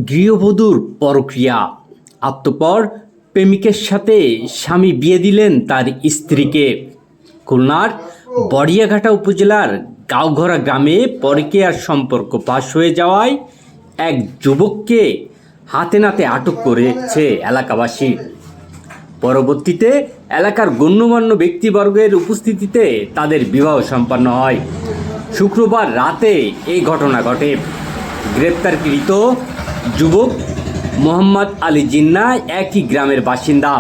গৃহবধূর পরক্রিয়া। আত্মপর প্রেমিকের সাথে স্বামী বিয়ে দিলেন তার স্ত্রীকে। খুলনার বড়িয়াঘাটা উপজেলার গাঁওঘরা গ্রামে পরকীয়ার সম্পর্ক ফাঁস হয়ে যাওয়ায় এক যুবককে হাতে নাতে আটক করেছে এলাকাবাসী। পরবর্তীতে এলাকার গণ্যমান্য ব্যক্তিবর্গের উপস্থিতিতে তাদের বিবাহ সম্পন্ন হয়। শুক্রবার রাতে এই ঘটনা ঘটে। গ্রেপ্তারকৃত যুবক মোহাম্মদ আলী জিন্না একই গ্রামের বাসিন্দা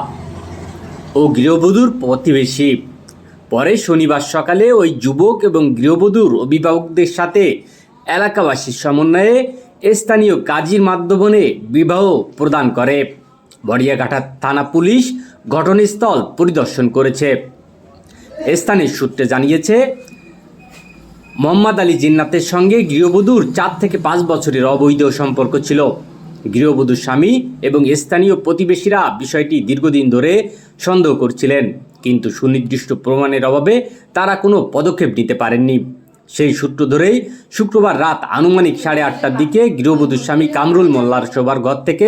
ও গৃহবধূর প্রতিবেশী। পরে শনিবার সকালে ওই যুবক এবং গৃহবধূর অভিভাবকদের সাথে এলাকাবাসীর সমন্বয়ে স্থানীয় কাজীর মাধ্যমে বিবাহ প্রদান করে। বড়িয়াঘাটা থানা পুলিশ ঘটনাস্থল পরিদর্শন করেছে। স্থানীয় সূত্রে জানিয়েছে, মোহাম্মদ আলী জিন্নাতের সঙ্গে গৃহবধূর 4 থেকে 5 বছরের অবৈধ সম্পর্ক ছিল। গৃহবধূর স্বামী এবং স্থানীয় প্রতিবেশীরা বিষয়টি দীর্ঘদিন ধরে সন্দেহ করছিলেন, কিন্তু সুনির্দিষ্ট প্রমাণের অভাবে তারা কোনো পদক্ষেপ নিতে পারেননি। সেই সূত্র ধরেই শুক্রবার রাত আনুমানিক 8:30টার দিকে গৃহবধূর স্বামী কামরুল মোল্লার শোবার ঘর থেকে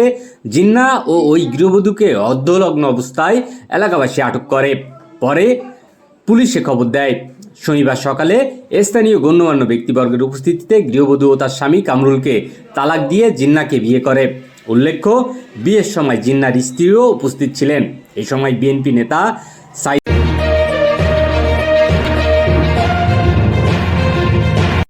জিন্না ও ওই গৃহবধূকে অর্ধলগ্ন অবস্থায় এলাকাবাসী আটক করে। পরে পুলিশে খবর দেয়। শনিবার সকালে স্থানীয় গণ্যমান্য ব্যক্তিবর্গের উপস্থিতিতে গৃহবধূ ও তার স্বামী কামরুলকে তালাক দিয়ে জিন্নাকে বিয়ে করে। উল্লেখ্য, বিয়ের সময় জিন্নার স্ত্রীও উপস্থিত ছিলেন। এই সময় বিএনপি নেতা সাইদ